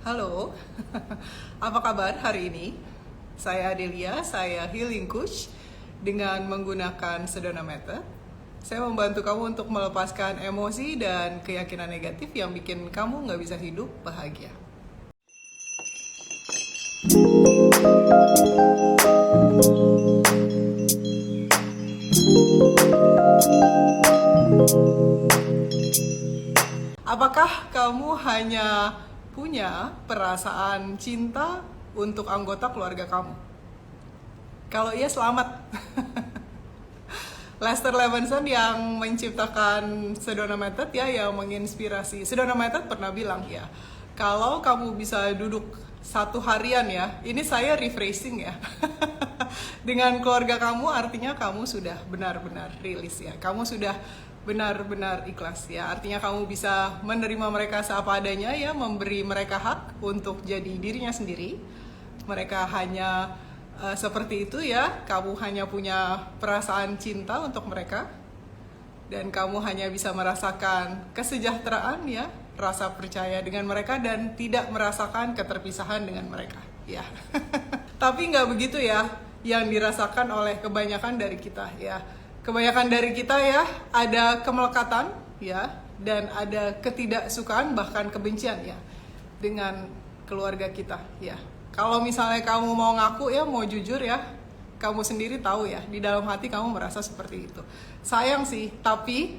Halo, apa kabar hari ini? Saya Adelia, saya Healing Coach dengan menggunakan Sedona Method. Saya membantu kamu untuk melepaskan emosi dan keyakinan negatif yang bikin kamu nggak bisa hidup bahagia. Apakah kamu hanya punya perasaan cinta untuk anggota keluarga kamu? Kalau iya, selamat. Lester Levinson yang menciptakan Sedona Method ya, yang menginspirasi Sedona Method pernah bilang ya, kalau kamu bisa duduk satu harian ya, ini saya rephrasing ya, dengan keluarga kamu, artinya kamu sudah benar-benar rilis ya, kamu sudah benar-benar ikhlas ya, artinya kamu bisa menerima mereka seapa adanya ya, memberi mereka hak untuk jadi dirinya sendiri. Mereka hanya seperti itu ya, kamu hanya punya perasaan cinta untuk mereka, dan kamu hanya bisa merasakan kesejahteraan ya, rasa percaya dengan mereka, dan tidak merasakan keterpisahan dengan mereka ya. Tapi nggak begitu ya yang dirasakan oleh kebanyakan dari kita ya. Kebanyakan dari kita ya, ada kemelekatan ya, dan ada ketidaksukaan bahkan kebencian ya dengan keluarga kita ya. Kalau misalnya kamu mau ngaku ya, mau jujur ya, kamu sendiri tahu ya, di dalam hati kamu merasa seperti itu. Sayang sih, tapi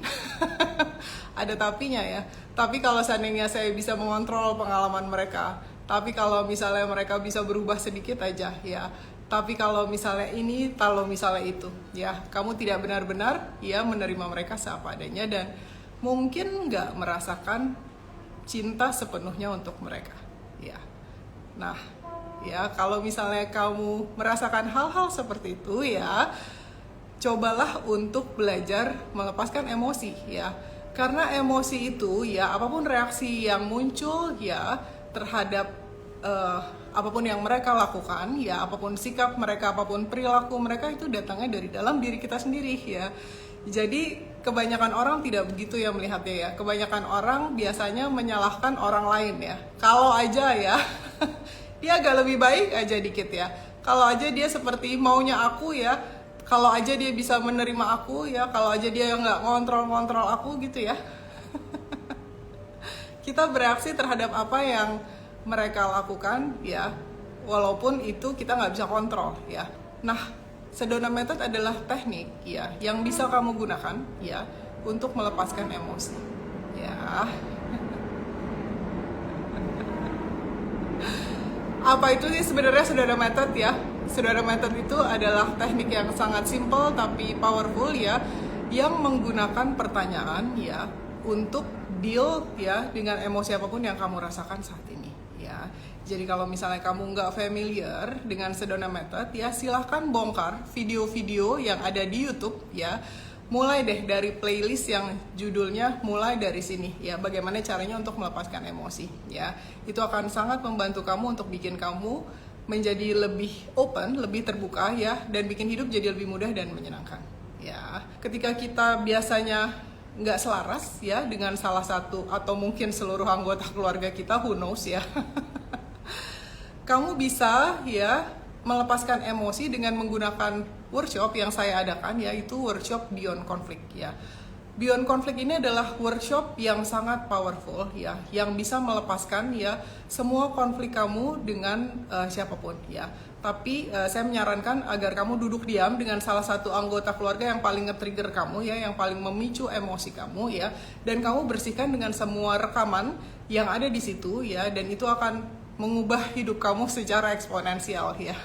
ada tapinya ya. Tapi kalau seandainya saya bisa mengontrol pengalaman mereka, tapi kalau misalnya mereka bisa berubah sedikit aja ya, tapi kalau misalnya ini, kalau misalnya itu ya, kamu tidak benar-benar ya menerima mereka seapa adanya, dan mungkin nggak merasakan cinta sepenuhnya untuk mereka ya. Nah ya, kalau misalnya kamu merasakan hal-hal seperti itu ya, cobalah untuk belajar melepaskan emosi ya. Karena emosi itu ya, apapun reaksi yang muncul ya terhadap apapun yang mereka lakukan ya, apapun sikap mereka, apapun perilaku mereka, itu datangnya dari dalam diri kita sendiri ya. Jadi kebanyakan orang tidak begitu ya melihatnya ya. Kebanyakan orang biasanya menyalahkan orang lain ya. Kalau aja ya dia agak lebih baik aja dikit ya, kalau aja dia seperti maunya aku ya, kalau aja dia bisa menerima aku ya, kalau aja dia nggak ngontrol aku gitu ya. Kita bereaksi terhadap apa yang mereka lakukan ya, walaupun itu kita nggak bisa kontrol ya. Nah, Sedona Method adalah teknik ya yang bisa kamu gunakan ya untuk melepaskan emosi ya. Apa itu sih sebenarnya Sedona Method ya? Sedona Method itu adalah teknik yang sangat simple tapi powerful ya, yang menggunakan pertanyaan ya untuk deal ya dengan emosi apapun yang kamu rasakan saat ini ya. Jadi kalau misalnya kamu nggak familiar dengan Sedona Method ya, silahkan bongkar video-video yang ada di YouTube ya. Mulai deh dari playlist yang judulnya mulai dari sini ya, bagaimana caranya untuk melepaskan emosi ya. Itu akan sangat membantu kamu untuk bikin kamu menjadi lebih open, lebih terbuka ya, dan bikin hidup jadi lebih mudah dan menyenangkan ya. Ketika kita biasanya nggak selaras ya dengan salah satu atau mungkin seluruh anggota keluarga kita, who knows ya. Kamu bisa ya melepaskan emosi dengan menggunakan workshop yang saya adakan, yaitu workshop Beyond Conflict ya. Beyond Conflict ini adalah workshop yang sangat powerful ya, yang bisa melepaskan ya semua konflik kamu dengan siapapun ya. Tapi saya menyarankan agar kamu duduk diam dengan salah satu anggota keluarga yang paling nge-trigger kamu ya, yang paling memicu emosi kamu ya, dan kamu bersihkan dengan semua rekaman yang ada di situ ya, dan itu akan mengubah hidup kamu secara eksponensial ya.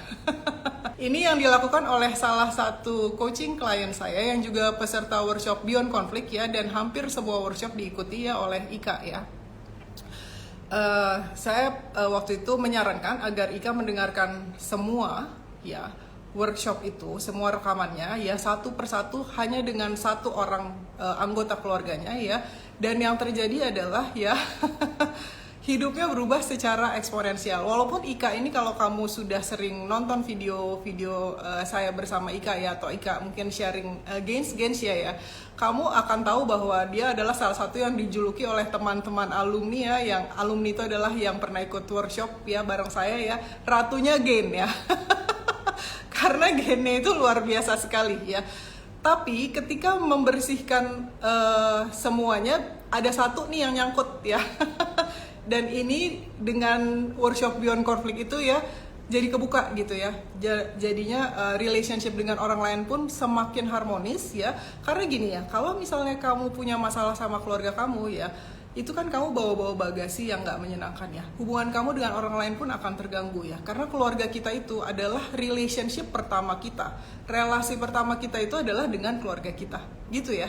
Ini yang dilakukan oleh salah satu coaching klien saya yang juga peserta workshop Beyond Conflict ya, dan hampir semua workshop diikuti ya oleh Ika ya. Saya waktu itu menyarankan agar Ika mendengarkan semua ya workshop itu, semua rekamannya ya, satu persatu hanya dengan satu orang anggota keluarganya ya. Dan yang terjadi adalah ya hidupnya berubah secara eksponensial. Walaupun Ika ini kalau kamu sudah sering nonton video-video saya bersama Ika ya, atau Ika mungkin sharing gains ya, kamu akan tahu bahwa dia adalah salah satu yang dijuluki oleh teman-teman alumni ya, yang alumni itu adalah yang pernah ikut workshop ya bareng saya ya, ratunya gain ya. Karena gainnya itu luar biasa sekali ya. Tapi ketika membersihkan semuanya, ada satu nih yang nyangkut ya. Dan ini dengan workshop Beyond Conflict itu ya, jadi kebuka gitu ya. Jadinya relationship dengan orang lain pun semakin harmonis ya. Karena gini ya, kalau misalnya kamu punya masalah sama keluarga kamu ya, itu kan kamu bawa-bawa bagasi yang nggak menyenangkan ya. Hubungan kamu dengan orang lain pun akan terganggu ya. Karena keluarga kita itu adalah relationship pertama kita. Relasi pertama kita itu adalah dengan keluarga kita. Gitu ya.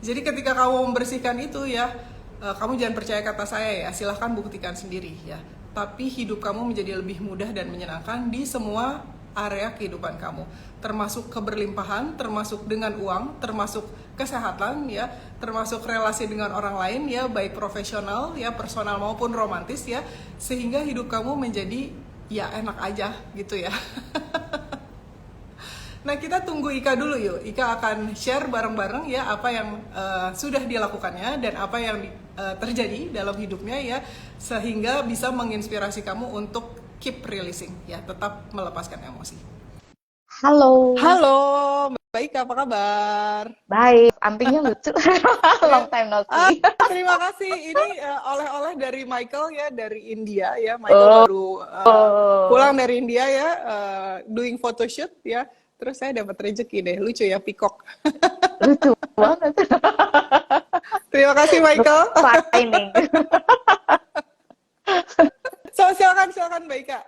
Jadi ketika kamu membersihkan itu ya, kamu jangan percaya kata saya ya, silahkan buktikan sendiri ya. Tapi hidup kamu menjadi lebih mudah dan menyenangkan di semua area kehidupan kamu, termasuk keberlimpahan, termasuk dengan uang, termasuk kesehatan ya, termasuk relasi dengan orang lain ya, baik profesional ya, personal maupun romantis ya, sehingga hidup kamu menjadi ya enak aja gitu ya. Nah, kita tunggu Ika dulu yuk. Ika akan share bareng-bareng ya apa yang sudah dilakukannya dan apa yang terjadi dalam hidupnya ya, sehingga bisa menginspirasi kamu untuk keep releasing ya, tetap melepaskan emosi. Halo, Halo, Mbak Ika, apa kabar? baik. Antingnya lucu. Ya. Long time no Ah, see. terima kasih. Ini oleh-oleh dari Michael ya, dari India ya. Michael Oh, baru pulang oh, dari India ya, doing photoshoot ya. Terus saya dapat rezeki deh, lucu ya, peacock. lucu banget. Terima kasih Look Michael. shining. So, silakan Mbak Ika.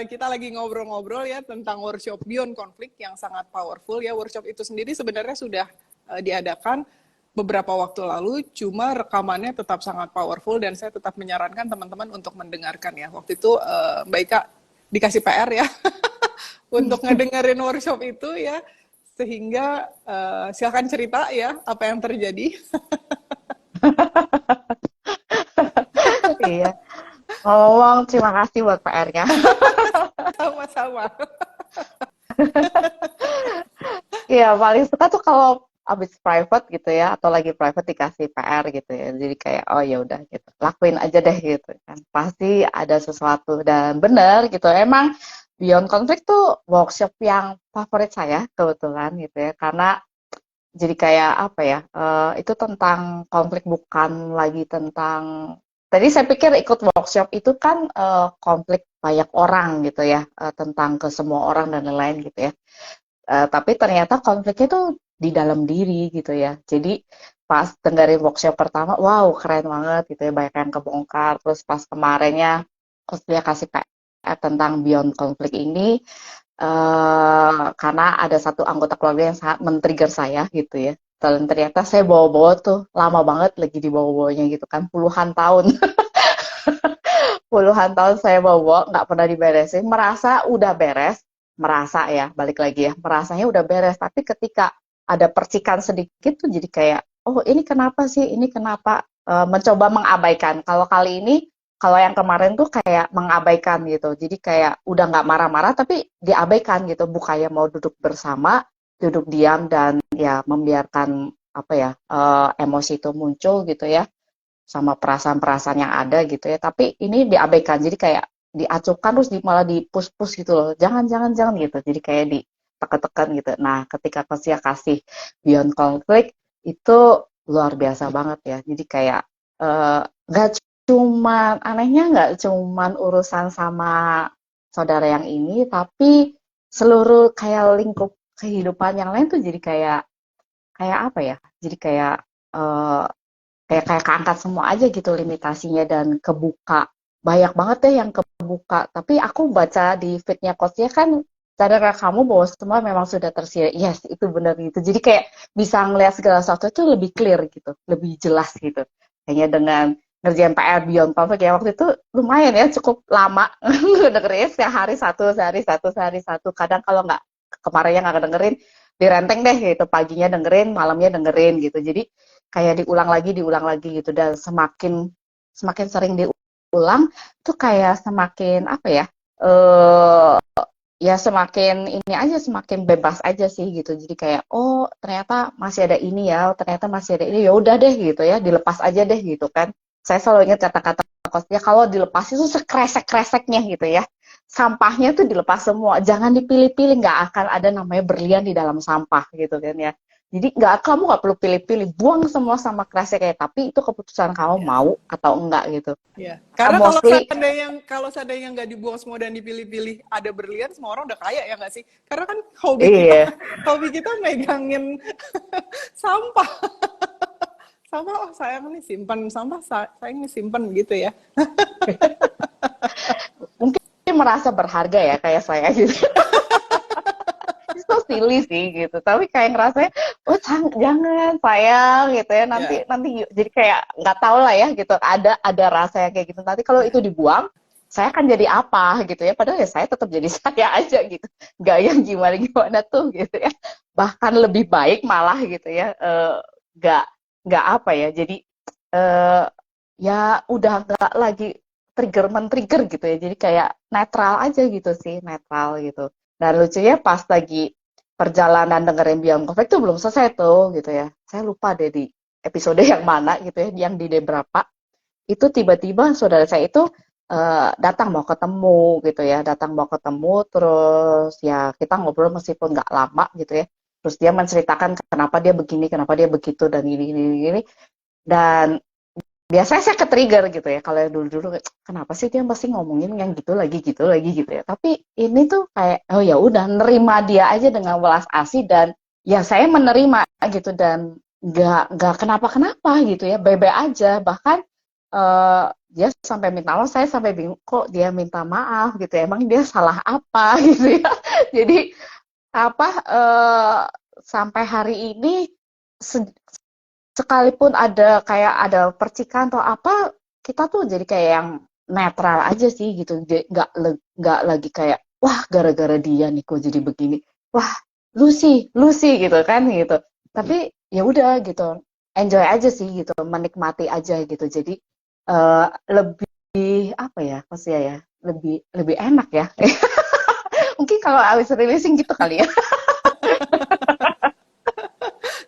Kita lagi ngobrol-ngobrol ya tentang workshop Beyond Conflict yang sangat powerful ya. Workshop itu sendiri sebenarnya sudah diadakan beberapa waktu lalu, cuma rekamannya tetap sangat powerful dan saya tetap menyarankan teman-teman untuk mendengarkan ya. Waktu itu Mbak Ika dikasih PR ya untuk ngedengerin workshop itu ya, sehingga silakan cerita ya apa yang terjadi. Iya. Ngomong, terima kasih buat PR-nya. Sama-sama. Iya, paling suka tuh kalau abis private gitu ya, atau lagi private dikasih PR gitu ya. Jadi kayak, oh ya udah gitu, lakuin aja deh gitu kan. Pasti ada sesuatu dan bener gitu. Emang Beyond Conflict tuh workshop yang favorit saya kebetulan gitu ya, karena jadi kayak apa ya, itu tentang konflik bukan lagi tentang, tadi saya pikir ikut workshop itu kan konflik banyak orang gitu ya, tentang ke semua orang dan lain-lain gitu ya. Tapi ternyata konfliknya tuh di dalam diri gitu ya. Jadi pas dengerin workshop pertama, wow keren banget gitu ya, banyak yang kebongkar. Terus pas kemarinnya, terus dia kasih PR tentang Beyond Conflict ini, karena ada satu anggota keluarga yang sangat men-trigger saya gitu ya. Dan ternyata saya bawa-bawa tuh lama banget lagi di bawah-bawahnya gitu kan, puluhan tahun. Puluhan tahun saya bawa, nggak pernah diberesin, merasa udah beres, merasa ya, balik lagi ya, merasanya udah beres, tapi ketika ada percikan sedikit tuh jadi kayak, oh ini kenapa sih, ini kenapa, mencoba mengabaikan. Kalau kali ini, kalau yang kemarin tuh kayak mengabaikan gitu, jadi kayak udah nggak marah-marah, tapi diabaikan gitu, bukannya mau duduk bersama, duduk diam dan ya membiarkan apa ya, emosi itu muncul gitu ya, sama perasaan-perasaan yang ada gitu ya. Tapi ini diabaikan, jadi kayak diacuhkan terus malah di-push-push gitu loh. Jangan, jangan, jangan gitu. Jadi kayak ditekan-tekan gitu. Nah, ketika Kosia kasih Beyond Conflict itu luar biasa banget ya. Jadi kayak nggak cuman anehnya nggak cuman urusan sama saudara yang ini, tapi seluruh kayak lingkup kehidupan yang lain tuh jadi kayak kayak apa ya? Jadi kayak eh, kayak keangkat semua aja gitu limitasinya dan kebuka. Banyak banget deh yang kebuka. Tapi aku baca di feed-nya coach-nya kan sadar kamu bahwa semua memang sudah tersedia. Yes, itu benar gitu. Jadi kayak bisa ngelihat segala sesuatu itu lebih clear gitu, lebih jelas gitu. Hanya dengan ngerjain PR Beyond Conflict ya waktu itu lumayan ya, cukup lama. Dengerin sehari satu, sehari satu, sehari satu. Kadang kalau nggak kemarinnya nggak dengerin, direnteng deh gitu. Paginya dengerin, malamnya dengerin gitu. Jadi kayak diulang lagi gitu dan semakin semakin sering diulang tuh kayak semakin apa ya? eh Ya semakin ini aja, semakin bebas aja sih gitu. Jadi kayak oh ternyata masih ada ini ya, oh, ternyata masih ada ini, ya udah deh gitu ya, dilepas aja deh gitu kan. Saya selalu ingat kata-kata coachnya, kalau dilepas itu sekresek-kreseknya gitu ya. Sampahnya tuh dilepas semua, jangan dipilih-pilih, nggak akan ada namanya berlian di dalam sampah gitu kan ya. Jadi kamu nggak perlu pilih-pilih, buang semua sama kreseknya, tapi itu keputusan kamu Ya. mau atau enggak gitu. Ya. Karena Mostly kalau seandainya nggak dibuang semua dan dipilih-pilih ada berlian, semua orang udah kaya ya nggak sih? Karena kan hobi kita iya. hobi kita megangin sampah. Sampah, oh sayang nih simpan sampah, sayang nih simpan gitu ya. Mungkin merasa berharga ya kayak saya gitu. So silly sih gitu, tapi kayak ngerasanya oh jangan sayang gitu ya, nanti Ya, nanti jadi kayak nggak tahu lah ya gitu, ada rasa yang kayak gitu, nanti kalau itu ya, dibuang saya akan jadi apa gitu ya, padahal ya saya tetap jadi saya aja gitu, nggak yang gimana gimana tuh gitu ya, bahkan lebih baik malah gitu ya, nggak nggak apa ya, jadi eh, ya udah nggak lagi men-trigger gitu ya, jadi kayak netral aja gitu sih, netral gitu. Dan lucunya pas lagi perjalanan dengerin Beyond Conflict tuh belum selesai tuh gitu ya. Saya lupa deh di episode yang mana gitu ya, yang di day berapa. Itu tiba-tiba saudara saya itu datang mau ketemu gitu ya, datang mau ketemu, terus ya kita ngobrol meskipun nggak lama gitu ya. Terus dia menceritakan kenapa dia begini, kenapa dia begitu, dan gini. Dan biasanya saya ke-trigger gitu ya, kalau yang dulu-dulu kenapa sih dia pasti ngomongin yang gitu lagi gitu ya. Tapi ini tuh kayak oh ya udah nerima dia aja dengan welas asih, dan ya saya menerima gitu, dan nggak kenapa-kenapa gitu ya, bebe aja. Bahkan dia sampai minta maaf, saya sampai bingung kok dia minta maaf gitu ya, emang dia salah apa gitu ya. Jadi apa sampai hari ini sekalipun ada kayak ada percikan atau apa, kita tuh jadi kayak yang netral aja sih gitu. Nggak lagi kayak wah gara-gara dia nih kok jadi begini. Wah, lu sih gitu kan gitu. Tapi ya udah gitu. Enjoy aja sih gitu, menikmati aja gitu. Jadi lebih apa ya? Maksudnya ya, lebih lebih enak ya. Mungkin kalau habis releasing gitu kali ya.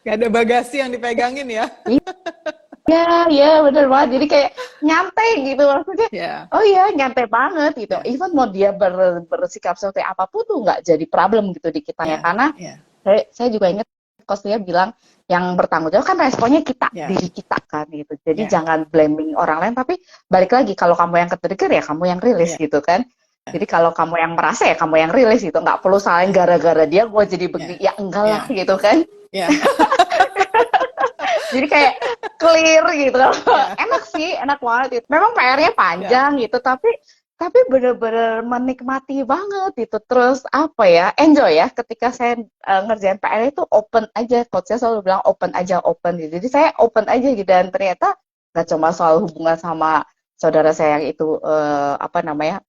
nggak ada bagasi yang dipegangin ya. Iya, iya bener banget. Jadi kayak nyantai gitu maksudnya. Ya, Oh iya, nyantai banget gitu. ya, Even mau dia bersikap seperti apapun tuh nggak jadi problem gitu di kitanya. ya, Karena ya, saya juga ingat coach dia bilang yang bertanggung jawab kan responnya kita, ya, diri kita kan gitu. Jadi ya, jangan blaming orang lain, tapi balik lagi kalau kamu yang ke-trigger ya kamu yang rilis ya, gitu kan. Jadi kalau kamu yang merasa ya kamu yang rilis gitu. Nggak perlu salahin gara-gara dia gue jadi begini. ya, Ya enggak lah ya, gitu kan. ya, Jadi kayak clear gitu. ya, Enak sih, enak banget itu. Memang PR-nya ya, panjang gitu, tapi bener-bener menikmati banget gitu. Terus apa ya, enjoy ya ketika saya ngerjain PR itu open aja. Coach saya selalu bilang open aja, open gitu. Jadi saya open aja gitu, dan ternyata nggak cuma soal hubungan sama saudara saya yang itu apa namanya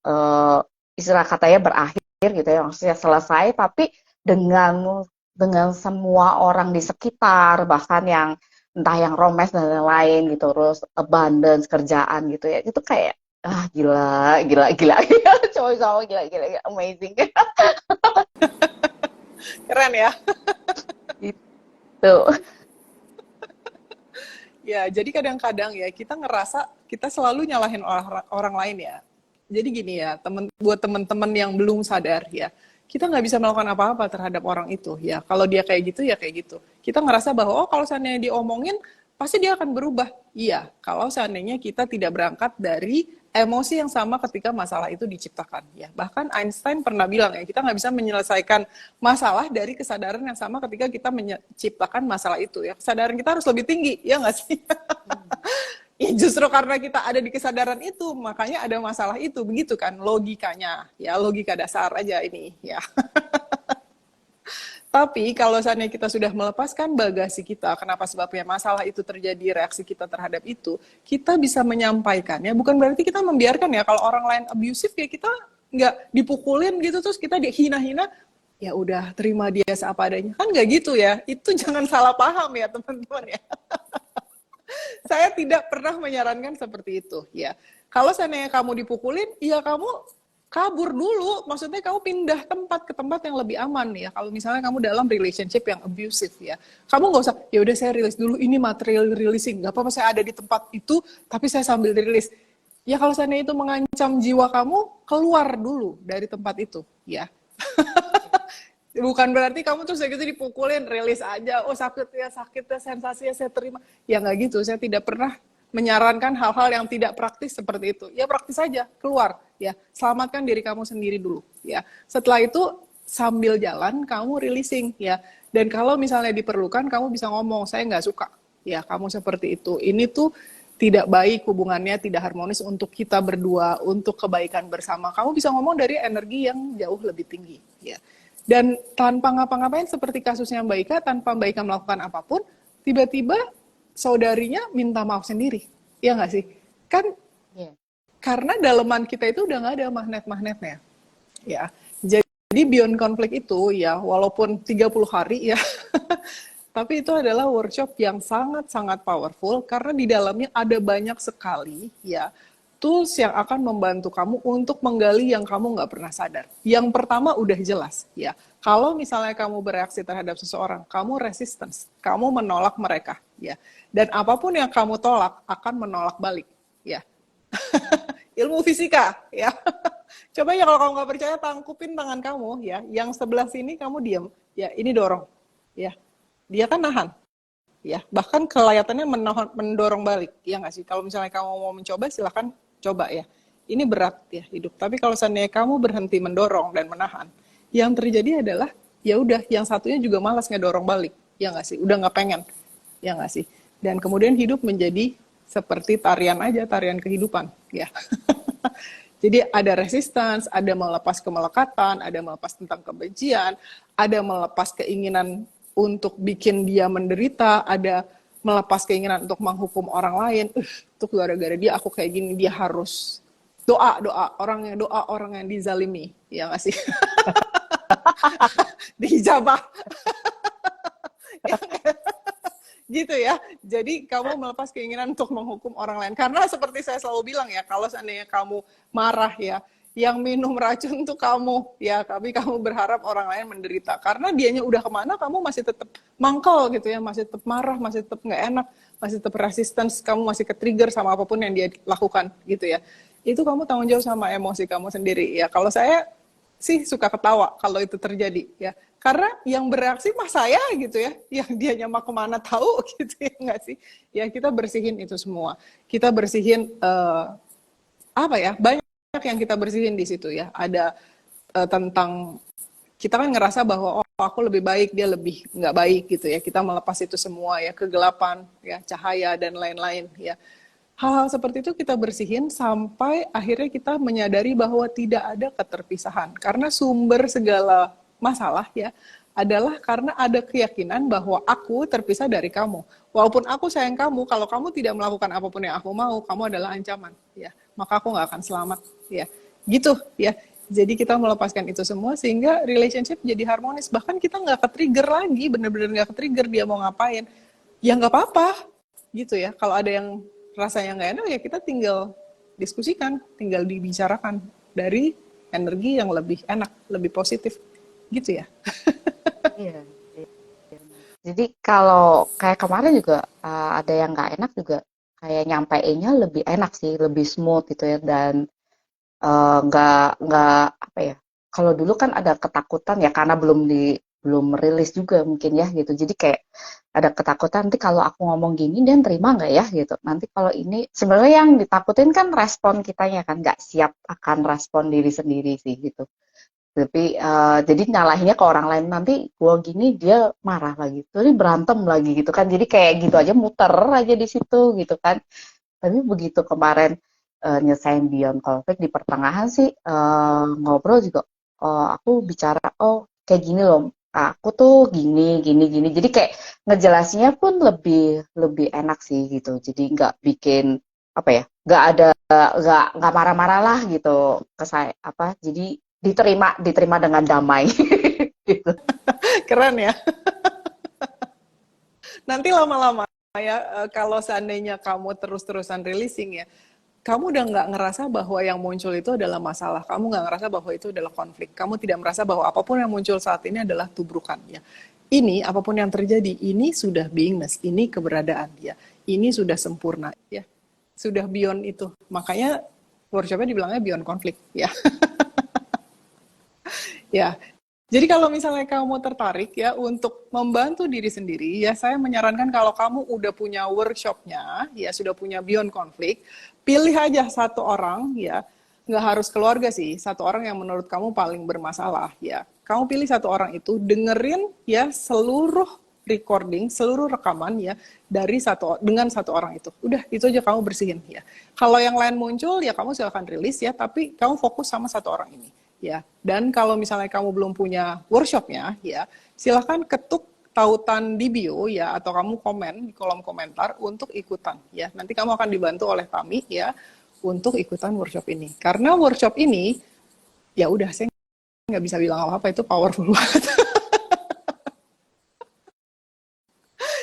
istilah katanya berakhir gitu ya, maksudnya selesai, tapi dengan semua orang di sekitar, bahkan yang entah yang romance dan lain-lain gitu, terus abundance kerjaan gitu ya, itu kayak gila gila gila cowok cowok gila gila gila, amazing keren ya. gitu. Ya, jadi kadang-kadang ya kita ngerasa kita selalu nyalahin orang lain ya. Jadi gini ya, buat teman-teman yang belum sadar ya, kita nggak bisa melakukan apa-apa terhadap orang itu ya. Kalau dia kayak gitu ya kayak gitu. Kita ngerasa bahwa oh kalau seandainya diomongin pasti dia akan berubah. Iya, kalau seandainya kita tidak berangkat dari emosi yang sama ketika masalah itu diciptakan ya. Bahkan Einstein pernah bilang ya, kita nggak bisa menyelesaikan masalah dari kesadaran yang sama ketika kita menciptakan masalah itu ya. Kesadaran kita harus lebih tinggi, ya nggak sih? Ya justru karena kita ada di kesadaran itu, makanya ada masalah itu, begitu kan logikanya. Ya logika dasar aja ini ya. Tapi kalau seandainya kita sudah melepaskan bagasi kita, kenapa sebabnya masalah itu terjadi, reaksi kita terhadap itu, kita bisa menyampaikannya. Bukan berarti kita membiarkan ya, kalau orang lain abusive ya kita nggak dipukulin gitu, terus kita dihina-hina, ya udah terima dia seapa adanya. Kan nggak gitu ya, itu jangan salah paham ya teman-teman ya. Saya tidak pernah menyarankan seperti itu ya. Kalau seandainya kamu dipukulin, ya kamu kabur dulu. Maksudnya kamu pindah tempat ke tempat yang lebih aman ya. Kalau misalnya kamu dalam relationship yang abusive ya, kamu nggak usah. Ya udah saya rilis dulu. Ini material releasing. Gak apa-apa saya ada di tempat itu, tapi saya sambil rilis. Ya kalau seandainya itu mengancam jiwa kamu, keluar dulu dari tempat itu ya. Bukan berarti kamu terus gitu dipukulin, rilis aja, oh sakit ya, sensasinya saya terima. Ya nggak gitu, saya tidak pernah menyarankan hal-hal yang tidak praktis seperti itu. Ya praktis saja, keluar, ya selamatkan diri kamu sendiri dulu, ya. Setelah itu sambil jalan kamu releasing, ya. Dan kalau misalnya diperlukan, kamu bisa ngomong, saya nggak suka, ya kamu seperti itu. Ini tuh tidak baik hubungannya, tidak harmonis untuk kita berdua, untuk kebaikan bersama. Kamu bisa ngomong dari energi yang jauh lebih tinggi, ya. Dan tanpa ngapa-ngapain seperti kasusnya Mbak Ika, tanpa Mbak Ika melakukan apapun, tiba-tiba saudarinya minta maaf sendiri. Iya nggak sih? Kan Iya. karena daleman kita itu udah nggak ada magnet-magnetnya. Ya. Jadi beyond konflik itu ya, walaupun 30 hari ya, tapi itu adalah workshop yang sangat-sangat powerful karena di dalamnya ada banyak sekali ya tools yang akan membantu kamu untuk menggali yang kamu nggak pernah sadar. Yang pertama udah jelas, ya. Kalau misalnya kamu bereaksi terhadap seseorang, kamu resistance, kamu menolak mereka, ya. Dan apapun yang kamu tolak akan menolak balik, ya. Ilmu fisika, ya. Coba ya kalau kamu nggak percaya, tangkupin tangan kamu, ya. Yang sebelah sini kamu diam, ya. Ini dorong, ya. Dia kan nahan, ya. Bahkan kelihatannya mendorong balik, ya nggak sih? Kalau misalnya kamu mau mencoba, silakan coba ya. Ini berat ya hidup. Tapi kalau seandainya kamu berhenti mendorong dan menahan, yang terjadi adalah ya udah yang satunya juga malas ngedorong balik. Ya nggak sih? Udah nggak pengen. Ya nggak sih? Dan kemudian hidup menjadi seperti tarian aja, tarian kehidupan. Ya. Jadi ada resistance, ada melepas kemelekatan, ada melepas tentang kebencian, ada melepas keinginan untuk bikin dia menderita, ada melepas keinginan untuk menghukum orang lain. Tuh gara-gara dia aku kayak gini, dia harus doa orang yang dizalimi, ya nggak sih? Dijabah. Gitu ya. Jadi kamu melepas keinginan untuk menghukum orang lain. Karena seperti saya selalu bilang ya, kalau seandainya kamu marah ya, yang minum racun tuh kamu ya, tapi kamu berharap orang lain menderita. Karena dianya udah kemana, kamu masih tetap mangkal gitu ya, masih tetap marah, masih tetap nggak enak, masih tetap resistance, kamu masih ke-trigger sama apapun yang dia lakukan gitu ya. Itu kamu tanggung jawab sama emosi kamu sendiri ya. Kalau saya sih suka ketawa kalau itu terjadi ya, karena yang bereaksi mah saya gitu ya, yang dia nyamak kemana tahu gitu ya nggak sih, ya kita bersihin itu semua, kita bersihin apa ya, banyak yang kita bersihin di situ ya, ada tentang kita kan ngerasa bahwa oh aku lebih baik, dia lebih nggak baik gitu ya, kita melepas itu semua ya, kegelapan ya, cahaya dan lain-lain ya. Hal-hal seperti itu kita bersihin sampai akhirnya kita menyadari bahwa tidak ada keterpisahan. Karena sumber segala masalah ya adalah karena ada keyakinan bahwa aku terpisah dari kamu. Walaupun aku sayang kamu, kalau kamu tidak melakukan apapun yang aku mau, kamu adalah ancaman. Ya, maka aku nggak akan selamat. Ya, gitu ya. Jadi kita melepaskan itu semua sehingga relationship jadi harmonis. Bahkan kita nggak ke-trigger lagi, bener-bener nggak ke-trigger dia mau ngapain. Ya nggak apa-apa, gitu ya. Kalau ada yang rasanya nggak enak ya kita tinggal diskusikan, tinggal dibicarakan dari energi yang lebih enak, lebih positif, gitu ya. Iya. Jadi kalau kayak kemarin juga ada yang nggak enak juga kayak nyampeinnya lebih enak sih, lebih smooth gitu ya dan nggak apa ya. Kalau dulu kan ada ketakutan ya karena belum rilis juga mungkin ya gitu. Jadi kayak ada ketakutan nanti kalau aku ngomong gini dia terima nggak ya gitu. Nanti kalau ini sebenarnya yang ditakutin kan respon kitanya kan nggak siap akan respon diri sendiri sih gitu. Tapi jadi nyalahinnya ke orang lain nanti gua gini dia marah lagi, terus berantem lagi gitu kan. Jadi kayak gitu aja muter aja di situ gitu kan. Tapi begitu kemarin nyesain Beyond Conflict di pertengahan sih ngobrol juga aku bicara oh kayak gini loh. Aku tuh gini gini gini. Jadi kayak ngejelasinnya pun lebih lebih enak sih gitu. Jadi nggak bikin apa ya, nggak marah-marah lah gitu ke saya apa. Jadi diterima dengan damai gitu. Keren ya. Nanti lama-lama kalau seandainya kamu terus-terusan releasing ya, kamu udah nggak ngerasa bahwa yang muncul itu adalah masalah. Kamu nggak ngerasa bahwa itu adalah konflik. Kamu tidak merasa bahwa apapun yang muncul saat ini adalah tubrukan ya. Ini apapun yang terjadi, ini sudah beingness, ini keberadaan ya. Ini sudah sempurna ya. Sudah beyond itu. Makanya workshopnya dibilangnya beyond konflik ya. Ya, jadi kalau misalnya kamu tertarik ya untuk membantu diri sendiri, ya saya menyarankan kalau kamu udah punya workshopnya, ya sudah punya Beyond Konflik, pilih aja satu orang ya, nggak harus keluarga sih, satu orang yang menurut kamu paling bermasalah ya. Kamu pilih satu orang itu, dengerin ya seluruh recording, seluruh rekaman ya dengan satu orang itu. Udah itu aja kamu bersihin ya. Kalau yang lain muncul ya kamu silakan rilis ya, tapi kamu fokus sama satu orang ini. Ya, dan kalau misalnya kamu belum punya workshopnya, ya silahkan ketuk tautan di bio ya, atau kamu komen di kolom komentar untuk ikutan ya. Nanti kamu akan dibantu oleh Tami ya untuk ikutan workshop ini. Karena workshop ini, ya udah saya nggak bisa bilang apa-apa, itu powerful banget.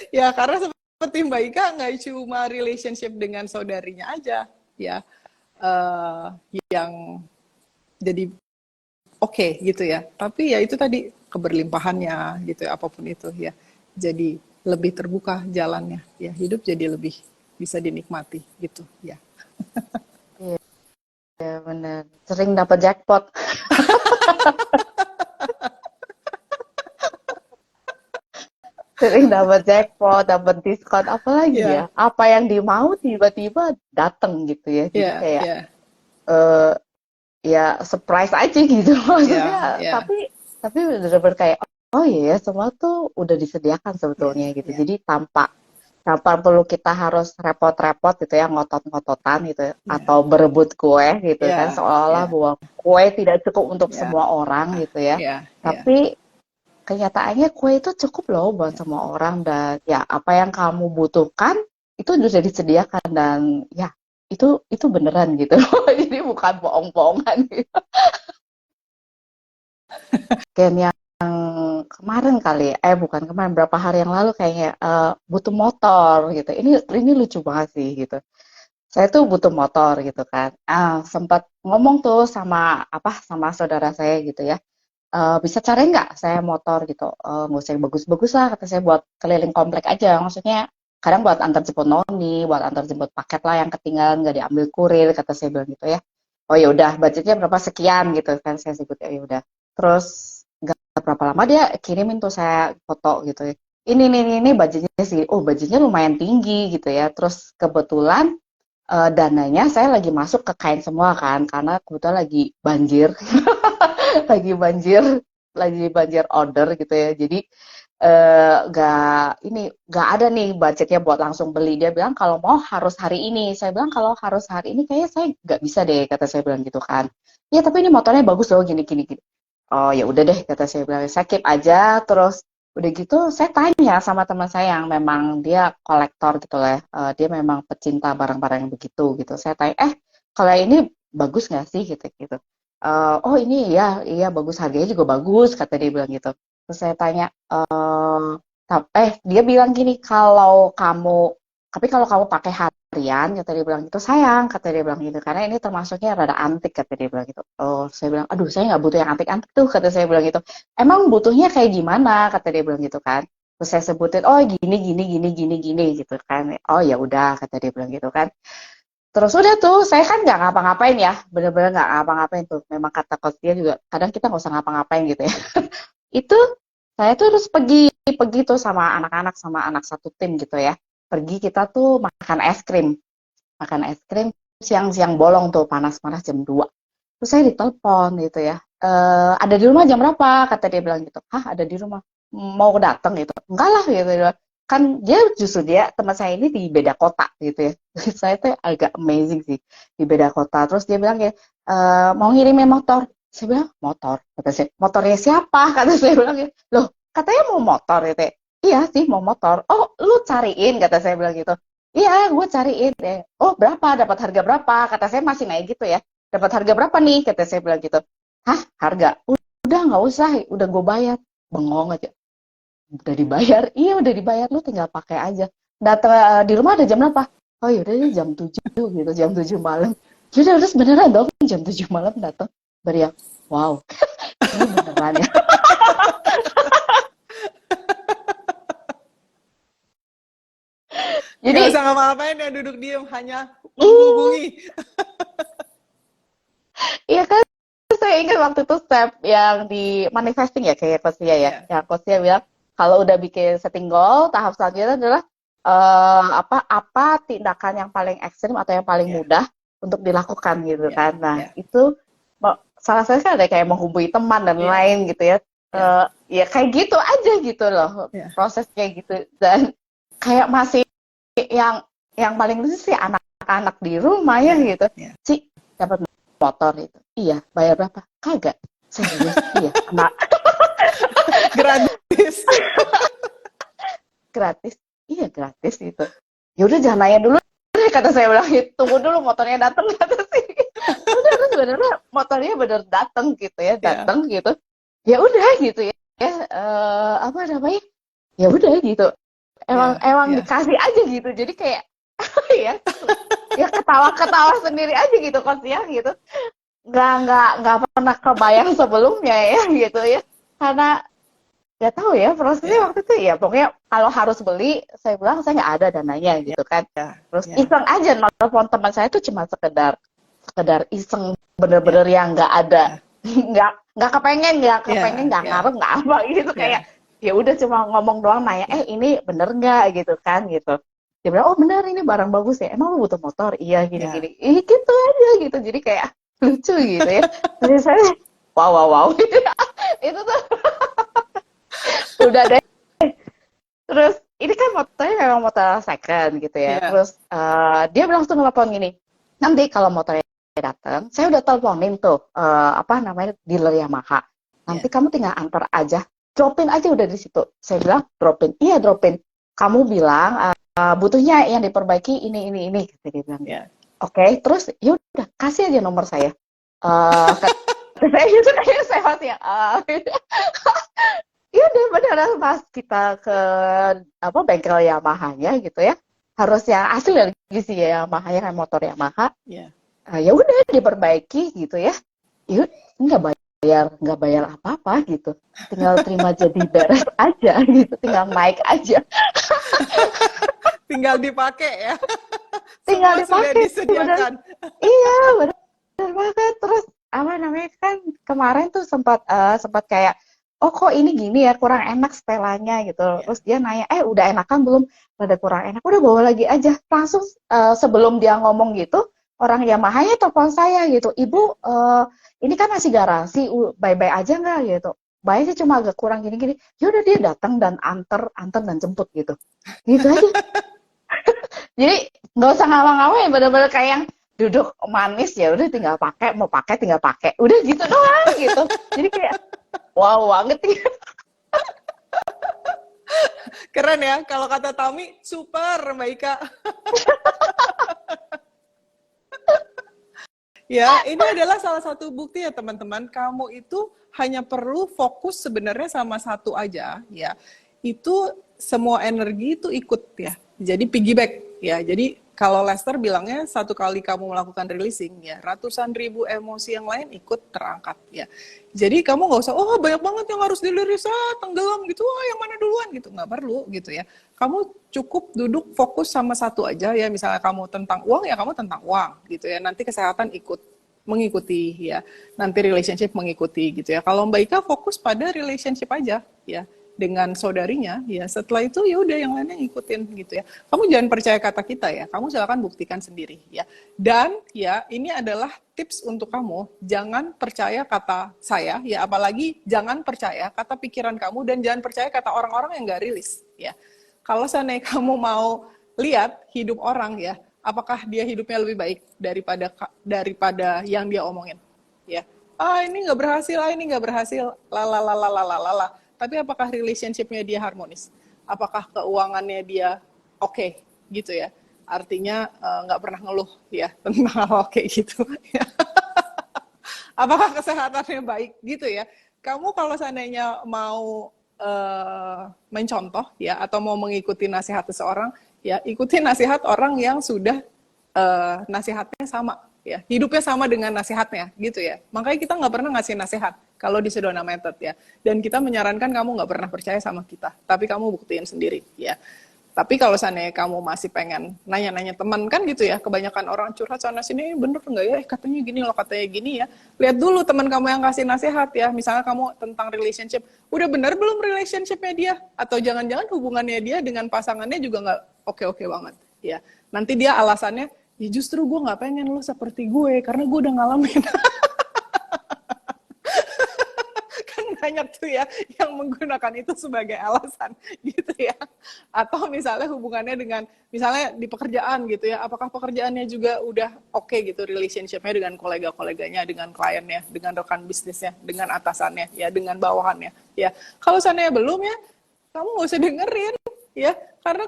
Ya karena seperti Mbak Ika nggak cuma relationship dengan saudarinya aja ya, yang jadi oke gitu ya, tapi ya itu tadi keberlimpahannya gitu ya, apapun itu ya, jadi lebih terbuka jalannya ya, hidup jadi lebih bisa dinikmati gitu ya. Ya benar, sering dapat jackpot. Sering dapat jackpot, dapat diskon, apalagi Ya, ya, apa yang dimau tiba-tiba datang gitu ya, jadi ya, kayak ya, eh, ya surprise aja gitu ya, maksudnya, ya, tapi bener-bener kayak oh iya ya, semua tuh udah disediakan ya, sebetulnya gitu, ya, jadi tanpa tanpa perlu kita harus repot-repot gitu ya, ngotot-ngototan gitu ya, ya, atau berebut kue gitu kan, ya, seolah-olah ya, bahwa kue tidak cukup untuk ya, semua orang gitu ya, ya, ya, tapi kenyataannya kue itu cukup loh buat semua orang, dan ya apa yang kamu butuhkan itu sudah disediakan, dan ya itu beneran gitu. Jadi bukan bohong-bohongan gitu. Game yang kemarin kali, bukan kemarin, berapa hari yang lalu kayaknya, butuh motor gitu. Ini lucu banget sih gitu. Saya tuh butuh motor gitu kan. Sempat ngomong tuh sama saudara saya gitu ya. Bisa cari nggak saya motor gitu, nggak usah yang bagus-bagus lah kata saya, buat keliling komplek aja, maksudnya kadang buat antar jemput noni, buat antar jemput paket lah yang ketinggalan nggak diambil kurir, kata saya bilang gitu ya. Oh ya udah, budgetnya berapa sekian gitu kan, saya sebut ya udah. Terus nggak berapa lama dia kirimin tuh saya foto gitu ya. Ini budgetnya sih, oh budgetnya lumayan tinggi gitu ya. Terus kebetulan dananya saya lagi masuk ke kain semua kan, karena kebetulan lagi banjir. lagi banjir order gitu ya, jadi nggak ada nih budgetnya buat langsung beli. Dia bilang kalau mau harus hari ini, saya bilang kalau harus hari ini kayaknya saya nggak bisa deh, kata saya bilang gitu kan. Ya tapi ini motornya bagus loh, gini gini gini. Oh ya udah deh, kata saya bilang, saya keep aja. Terus udah gitu saya tanya sama teman saya yang memang dia kolektor gitu lah, dia memang pecinta barang-barang yang begitu gitu. Saya tanya, kalau ini bagus nggak sih gitu gitu. Oh ini ya, iya bagus, harganya juga bagus, kata dia bilang gitu. Terus saya tanya, dia bilang gini, tapi kalau kamu pakai harian, kata dia bilang gitu, sayang, kata dia bilang gitu, karena ini termasuknya rada antik, kata dia bilang gitu. Oh, saya bilang, aduh saya nggak butuh yang antik-antik tuh, kata saya bilang gitu. Emang butuhnya kayak gimana, kata dia bilang gitu kan. Terus saya sebutin, oh gini, gini, gini, gini, gini, gitu kan. Oh ya udah, kata dia bilang gitu kan. Terus udah tuh, saya kan nggak ngapa-ngapain ya, bener-bener nggak ngapa-ngapain tuh. Memang kata coach dia juga, kadang kita nggak usah ngapa-ngapain gitu ya. Itu saya tuh terus pergi tuh sama anak-anak, sama anak satu tim gitu ya. Pergi kita tuh makan es krim siang-siang bolong tuh, panas-panas jam 2. Terus saya ditelepon gitu ya. Ada di rumah jam berapa? Kata dia bilang gitu. Hah, ada di rumah. Mau datang gitu? Enggak lah gitu. Kan dia teman saya ini di beda kota gitu ya. Saya tuh agak amazing sih, di beda kota. Terus dia bilang ya, mau ngirimin motor. Saya bilang motor. Kata saya, motornya siapa? Kata saya bilang gitu. Loh, katanya mau motor gitu ya. Iya sih mau motor. Oh, lu cariin, kata saya bilang gitu. Iya, gue cariin deh. Oh, berapa? Dapat harga berapa? Kata saya masih naik gitu ya. Dapat harga berapa nih? Kata saya bilang gitu. Hah, harga? Udah nggak usah, udah gue bayar. Bengong aja. Udah dibayar? Iya, udah dibayar. Lu tinggal pakai aja. datang di rumah ada jam berapa? Oh yaudah ini jam 7 gitu, jam 7 malam. Yaudah terus beneran dong jam 7 malam datang. Baru yang wow, ini beneran ya. Nggak Jadi usah ngapa-ngapain ya, duduk diem, hanya menghubungi. iya kan, saya ingat waktu itu step yang di manifesting ya kayak Coach Lia ya. Ya, Yang Coach Lia bilang kalau udah bikin setting goal, tahap selanjutnya adalah apa tindakan yang paling ekstrim atau yang paling ya, mudah untuk dilakukan gitu ya, kan. Nah, ya, itu salah satu kan ada kayak menghubungi teman dan ya, lain gitu ya. ya, Ya kayak gitu aja gitu loh ya, proses kayak gitu dan kayak masih yang paling lucu sih anak-anak di rumah ya ya, gitu. ya. Ci, dapat motor itu. Iya, bayar berapa? Kagak. Serius? Iya, anak Gratis. gratis. Iya, gratis itu. Ya udah jangan nanya dulu deh, kata saya bilang, tunggu dulu motornya datang kata sih. Udah terus benernya motornya bener datang gitu ya, Ya, datang gitu. Ya udah gitu ya. Apa namanya? Ya udah gitu. Emang ya, emang ya, dikasih aja gitu. Jadi kayak ya ya ketawa-ketawa sendiri aja gitu Coach ya gitu. Nggak pernah kebayang sebelumnya ya gitu ya. Karena nggak tahu ya prosesnya ya, waktu itu ya pokoknya kalau harus beli saya bilang saya nggak ada dananya ya, gitu kan. ya, Terus ya, iseng aja nelfon teman saya itu cuma sekedar sekedar iseng ya, bener-bener yang nggak ada ya, nggak kepengen ya, nggak ya, ngaruh nggak apa gitu kayak ya, ya udah cuma ngomong doang nanya ya. ini bener nggak gitu kan gitu dia bilang oh bener ini barang bagus ya emang lu butuh motor iya gini Ya. gini gitu aja gitu jadi kayak lucu gitu ya jadi saya wow wow wow itu tuh udah deh terus ini kan motornya memang motor second gitu ya Ya, terus dia langsung nelfon gini nanti kalau motornya datang, saya udah teleponin tuh apa namanya dealer Yamaha. ya, Nanti kamu tinggal antar aja, dropin aja udah di situ. Saya bilang dropin, iya dropin. Kamu bilang butuhnya yang diperbaiki ini, kata dia bilang gitu. ya. Oke, terus yaudah kasih aja nomor saya. Kata saya gitu kayak saya masih iya deh beneran pas kita ke apa bengkel Yamaha-nya gitu ya. Harus yang asli lagi sih ya Yamaha yang motor Yamaha Ya. ya udah diperbaiki gitu ya. Yuk, nggak bayar apa-apa gitu. Tinggal terima jadi beres aja gitu, tinggal naik aja. Tinggal dipakai ya. Tinggal Semua sudah dipakai bener. disediakan. Iya, bener banget. Terus apa namanya kan kemarin tuh sempat kayak oh kok ini gini ya kurang enak setelannya gitu. Ya, Terus dia nanya, udah enakan belum? Rada kurang enak. Udah bawa lagi aja. Langsung sebelum dia ngomong gitu, orang Yamaha-nya telepon saya gitu. Ibu, ya. ini kan masih garansi, bye-bye aja nggak gitu. Bayarnya cuma agak kurang gini-gini. Ya udah dia datang dan antar dan jemput gitu. Gitu aja. Jadi nggak usah ngawang-ngawang, bener-bener kayak yang duduk manis ya udah tinggal pakai mau pakai tinggal pakai udah gitu doang gitu jadi kayak wow banget ya. Keren ya, kalau kata Tami, super Mbak Ika. Ya, ini adalah salah satu bukti ya teman-teman, kamu itu hanya perlu fokus sebenarnya sama satu aja ya. Itu semua energi itu ikut ya. Jadi piggyback ya. Jadi kalau Lester bilangnya satu kali kamu melakukan releasing ya, ratusan ribu emosi yang lain ikut terangkat ya. Jadi kamu nggak usah, oh banyak banget yang harus diliris, tenggelam gitu, yang mana duluan gitu, nggak perlu gitu ya. Kamu cukup duduk fokus sama satu aja ya, misalnya kamu tentang uang ya kamu tentang uang gitu ya, nanti kesehatan ikut mengikuti ya, nanti relationship mengikuti gitu ya. Kalau Mbak Ika fokus pada relationship aja ya dengan saudarinya ya, setelah itu ya udah yang lainnya ngikutin gitu ya. Kamu jangan percaya kata kita ya, kamu silakan buktikan sendiri ya. Dan ya ini adalah tips untuk kamu, jangan percaya kata saya ya, apalagi jangan percaya kata pikiran kamu dan jangan percaya kata orang-orang yang nggak rilis ya. Kalau seandainya kamu mau lihat hidup orang ya, apakah dia hidupnya lebih baik daripada yang dia omongin ya. Ini nggak berhasil, ini nggak berhasil, lalalalalalala. Tapi apakah relationship-nya dia harmonis? Apakah keuangannya dia oke, gitu ya? Artinya nggak pernah ngeluh ya tentang hal kayak gitu. Ya. Apakah kesehatannya baik, gitu ya? Kamu kalau seandainya mau mencontoh ya atau mau mengikuti nasihat seseorang, ya ikuti nasihat orang yang sudah nasihatnya sama, ya hidupnya sama dengan nasihatnya gitu ya. Makanya kita nggak pernah ngasih nasihat kalau di Sedona Method ya. Dan kita menyarankan kamu nggak pernah percaya sama kita, tapi kamu buktiin sendiri ya. Tapi kalau seandainya kamu masih pengen nanya-nanya teman kan gitu ya, kebanyakan orang curhat sana sini, bener nggak ya, katanya gini loh, katanya gini ya. Lihat dulu teman kamu yang kasih nasihat ya, misalnya kamu tentang relationship, udah bener belum relationshipnya dia? Atau jangan-jangan hubungannya dia dengan pasangannya juga nggak oke-oke banget ya. Nanti dia alasannya, ya justru gue nggak pengen lo seperti gue, karena gue udah ngalamin. Kan banyak tuh ya yang menggunakan itu sebagai alasan gitu ya. Atau misalnya hubungannya dengan, misalnya di pekerjaan gitu ya, apakah pekerjaannya juga udah oke gitu relationship-nya dengan kolega-koleganya, dengan kliennya, dengan rekan bisnisnya, dengan atasannya, ya dengan bawahannya. Ya, kalau seandainya belum ya, kamu nggak usah dengerin ya, karena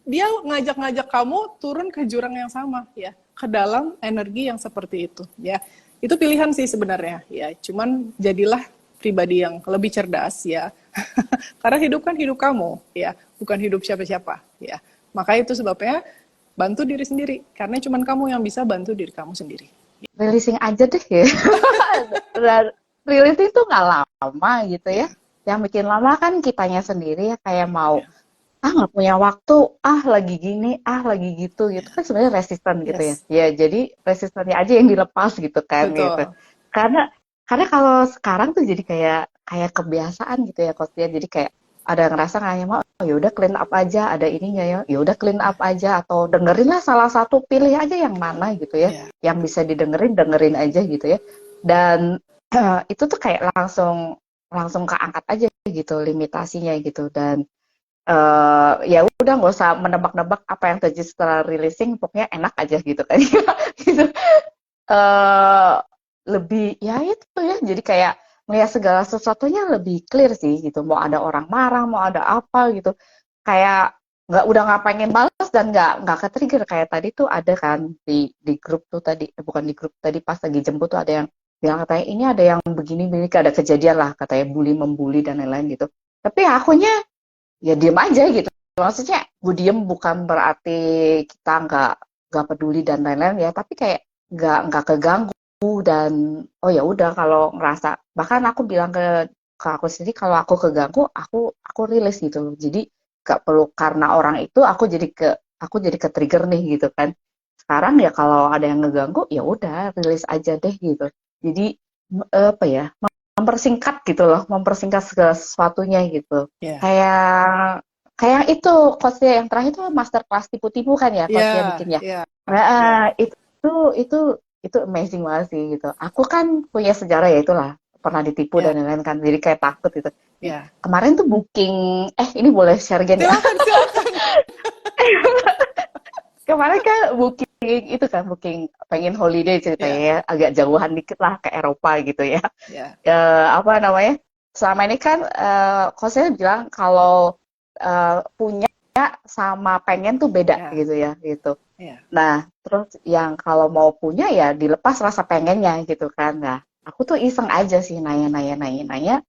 dia ngajak-ngajak kamu turun ke jurang yang sama ya, ke dalam energi yang seperti itu ya. Itu pilihan sih sebenarnya ya, cuman jadilah pribadi yang lebih cerdas ya. Karena hidup kan hidup kamu ya, bukan hidup siapa-siapa ya. Maka itu sebabnya bantu diri sendiri, karena cuman kamu yang bisa bantu diri kamu sendiri. Releasing aja deh ya. Dan releasing tuh nggak lama gitu ya. Yang bikin lama kan kitanya sendiri ya, kayak mau nggak punya waktu, lagi gini, lagi gitu kan sebenarnya resisten gitu ya. Yes. Ya jadi resistennya aja yang dilepas gitu kan. Betul. Gitu. Karena kalau sekarang tuh jadi kayak kebiasaan gitu ya Coach ya. Jadi kayak ada ngerasa nggak mau, ya udah clean up aja, ada ininya ya udah clean up aja, atau dengerin lah salah satu, pilih aja yang mana gitu ya, yang bisa dengerin aja gitu ya. Dan itu tuh kayak langsung keangkat aja gitu limitasinya gitu. Dan ya udah nggak usah menebak-nebak apa yang terjadi setelah releasing, pokoknya enak aja gitu kan. Gitu. Lebih ya itu ya, jadi kayak melihat segala sesuatunya lebih clear sih gitu. Mau ada orang marah, mau ada apa gitu, kayak udah nggak pengen balas, dan nggak ke-trigger. Kayak tadi tuh ada kan di grup tuh tadi, bukan di grup, tadi pas lagi jemput tuh ada yang bilang katanya ini ada yang begini, ada kejadian lah katanya membuli dan lain-lain gitu. Tapi akunya ya diem aja gitu. Maksudnya gue diem bukan berarti kita nggak peduli dan lain-lain ya, tapi kayak nggak keganggu. Dan oh ya udah, kalau ngerasa, bahkan aku bilang ke aku sendiri, kalau aku keganggu aku rilis gitu loh. Jadi nggak perlu karena orang itu aku jadi ke trigger nih gitu kan. Sekarang ya kalau ada yang ngeganggu ya udah rilis aja deh gitu. Jadi apa ya, mempersingkat gitu loh, mempersingkat segala sesuatunya gitu. Kayak itu coachnya yang terakhir itu masterclass tipu-tipu kan ya, coachnya bikin ya. Nah, itu amazing banget sih gitu. Aku kan punya sejarah ya, itulah pernah ditipu dan lain-lain kan, jadi kayak takut gitu. Kemarin tuh booking, ini boleh share gen ya? Silakan. Kemarin kan booking pengen holiday ceritanya ya, agak jauhan dikit lah ke Eropa gitu ya. Apa namanya? Selama ini kan coachnya bilang kalau punya sama pengen tuh beda gitu ya gitu. Nah, terus yang kalau mau punya ya dilepas rasa pengennya gitu kan. Nah, aku tuh iseng aja sih nanya.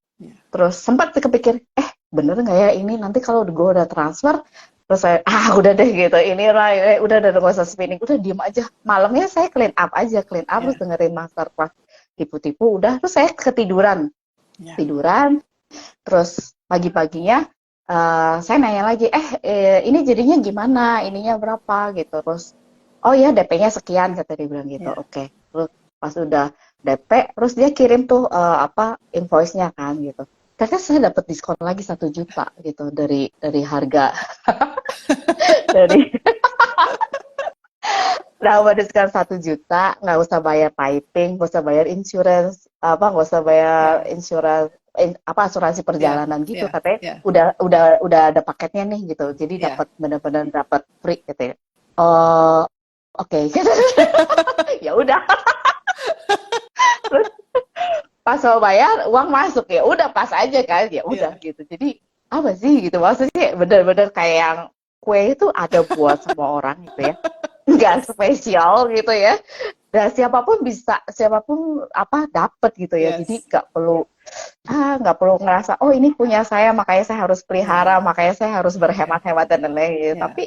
Terus sempat kepikir, bener nggak ya ini, nanti kalau gue udah transfer, terus saya, udah deh gitu, ini lah, udah gak usah spinning, udah diem aja. Malamnya saya clean up, terus dengerin masterclass tipu-tipu, udah, terus saya ketiduran. Terus pagi-paginya saya nanya lagi, ini jadinya gimana, ininya berapa gitu. Terus oh ya DP-nya sekian, kata dia bilang gitu. Oke. Terus pas udah DP, terus dia kirim tuh invoice-nya kan gitu. Ternyata saya dapat diskon lagi 1 juta gitu dari harga dari dapat diskon 1 juta, nggak usah bayar typing, nggak usah bayar insurance, nggak usah bayar insurance asuransi perjalanan gitu, katanya udah ada paketnya nih gitu, jadi dapat benar-benar dapat free gitu ya. Oke. Ya udah. Terus pas mau bayar uang masuk, ya udah pas aja kan, ya udah gitu. Jadi apa sih gitu, maksudnya benar-benar kayak yang kue itu ada buat semua orang gitu ya, nggak spesial gitu ya. Dan siapapun dapat gitu ya. Jadi nggak perlu ngerasa oh ini punya saya makanya saya harus pelihara, makanya saya harus berhemat-hemat dan lain-lain gitu. Tapi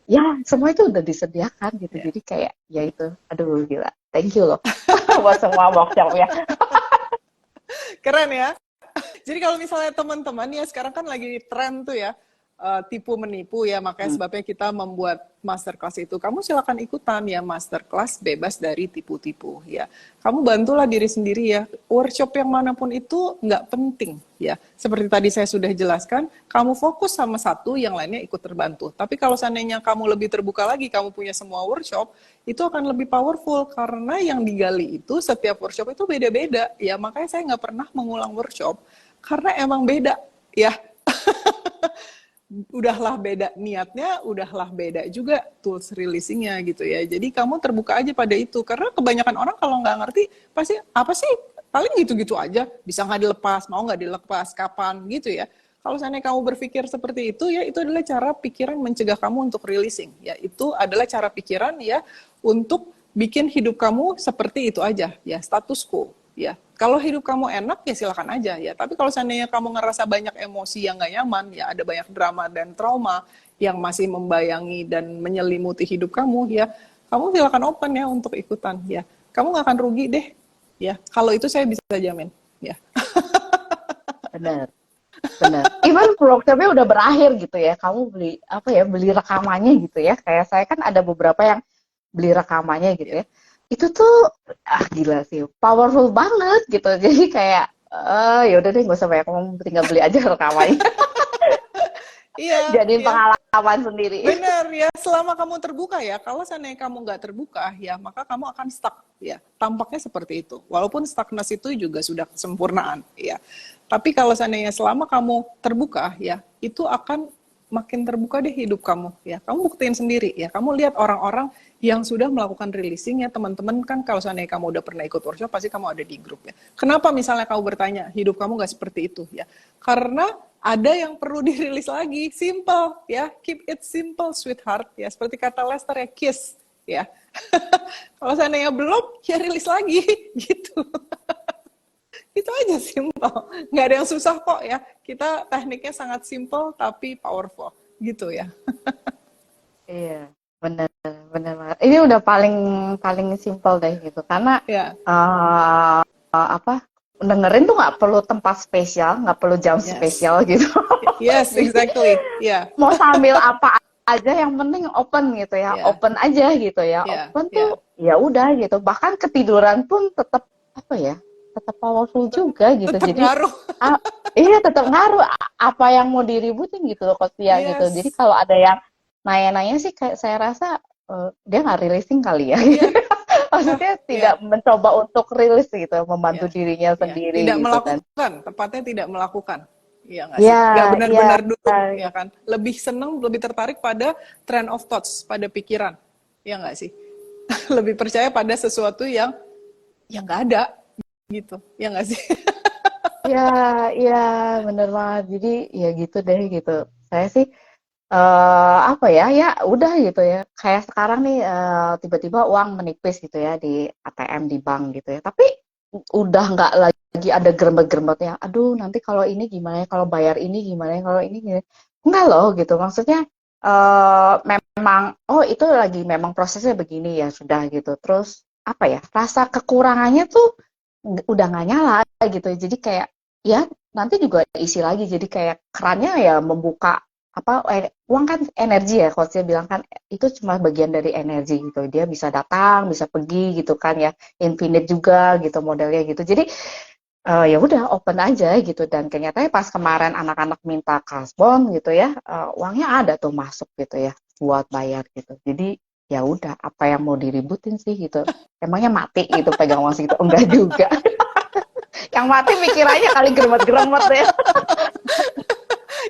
ya semua itu udah disediakan gitu. Ya. Jadi kayak ya itu, aduh gila. Thank you loh buat semua workshopnya. Keren ya. Jadi kalau misalnya teman-teman ya sekarang kan lagi tren tuh ya, tipu menipu ya, makanya Hmm. sebabnya kita membuat masterclass itu. Kamu silakan ikutan ya, masterclass bebas dari tipu-tipu ya. Kamu bantulah diri sendiri ya. Workshop yang manapun itu nggak penting ya. Seperti tadi saya sudah jelaskan, kamu fokus sama satu, yang lainnya ikut terbantu. Tapi kalau seandainya kamu lebih terbuka lagi, kamu punya semua workshop, itu akan lebih powerful karena yang digali itu setiap workshop itu beda-beda ya. Makanya saya nggak pernah mengulang workshop karena emang beda ya. Udahlah beda niatnya, udahlah beda juga tools releasingnya gitu ya. Jadi kamu terbuka aja pada itu, karena kebanyakan orang kalau nggak ngerti pasti apa sih, paling gitu-gitu aja, bisa nggak dilepas, mau nggak dilepas, kapan gitu ya. Kalau seandainya kamu berpikir seperti itu ya, itu adalah cara pikiran mencegah kamu untuk releasing ya. Itu adalah cara pikiran ya untuk bikin hidup kamu seperti itu aja ya, status quo ya. Kalau hidup kamu enak ya silakan aja ya. Tapi kalau seandainya kamu ngerasa banyak emosi yang gak nyaman ya, ada banyak drama dan trauma yang masih membayangi dan menyelimuti hidup kamu ya, kamu silakan open ya untuk ikutan ya. Kamu gak akan rugi deh ya. Kalau itu saya bisa jamin ya. Bener, bener. Even workshopnya udah berakhir gitu ya, kamu beli apa ya, beli rekamannya gitu ya. Kayak saya kan ada beberapa yang beli rekamannya gitu Ya. ya. Itu tuh gila sih, powerful banget gitu. Jadi kayak ya udah deh, nggak usah banyak ngomong, tinggal beli aja rekamannya. Iya, Jadiin iya. pengalaman sendiri. Benar ya, selama kamu terbuka ya. Kalau seandainya kamu nggak terbuka ya, maka kamu akan stuck ya. Tampaknya seperti itu. Walaupun stuckness itu juga sudah kesempurnaan ya. Tapi kalau seandainya selama kamu terbuka ya, itu akan makin terbuka deh hidup kamu ya. Kamu buktiin sendiri ya. Kamu lihat orang-orang yang sudah melakukan releasing ya, teman-teman kan, kalau seandainya kamu udah pernah ikut workshop pasti kamu ada di grup ya. Kenapa misalnya kamu bertanya hidup kamu nggak seperti itu ya? Karena ada yang perlu dirilis lagi, simple ya, keep it simple sweetheart ya, seperti kata Lester ya, kiss ya. Kalau seandainya belum ya rilis lagi gitu. Itu aja simple, nggak ada yang susah kok ya. Kita tekniknya sangat simple tapi powerful gitu ya. Iya, bener, bener banget. Ini udah paling paling simple deh gitu, karena Ya, apa, dengerin tuh nggak perlu tempat spesial, nggak perlu jam yes, spesial gitu. yes, Jadi exactly, ya, mau sambil apa aja, yang penting open gitu ya, ya, open aja gitu ya, ya, open tuh ya. ya udah gitu. Bahkan ketiduran pun tetap apa ya, tetap powerful juga gitu. Tetap Jadi ngaruh. ah, iya tetap ngaruh. Apa yang mau diributin gitu loh Coach Tia gitu. Jadi Yes, kalau ada yang nanya-nanya sih, kayak saya rasa dia nggak releasing kali ya. iya, Maksudnya tidak iya, mencoba untuk rilis gitu, membantu iya, dirinya iya. Tidak sendiri gitu kan. melakukan, tepatnya tidak melakukan. Iya nggak sih? Ya, Nggak ya, benar-benar duduk, ya ya. kan? Lebih seneng, lebih tertarik pada trend of thoughts, pada pikiran. Iya nggak sih? Lebih percaya pada sesuatu yang nggak ada, gitu. Iya nggak sih? Ya, ya, bener banget. Jadi ya gitu deh gitu. Saya sih apa ya, ya udah gitu ya. Kayak sekarang nih tiba-tiba uang menipis gitu ya di ATM di bank gitu ya. Tapi udah nggak lagi ada gerembet-gerembetnya. Aduh, nanti kalau ini gimana ya, kalau bayar ini gimana ya, kalau ini gimana. Enggak loh gitu. Maksudnya memang oh itu lagi memang prosesnya begini ya sudah gitu. Terus apa ya? Rasa kekurangannya tuh udah nggak nyala gitu. Jadi kayak ya nanti juga isi lagi. Jadi kayak kerannya ya membuka apa uang kan energi ya, kalau saya bilang kan itu cuma bagian dari energi gitu. Dia bisa datang, bisa pergi gitu kan ya. Infinite juga gitu modelnya gitu. Jadi ya udah open aja gitu, dan ternyata pas kemarin anak-anak minta kasbon gitu ya, uangnya ada tuh masuk gitu ya buat bayar gitu. Jadi ya udah, apa yang mau diributin sih gitu. Emangnya mati gitu pegang uang segitu? Enggak juga. Yang mati pikirannya kali geremet-geremet ya.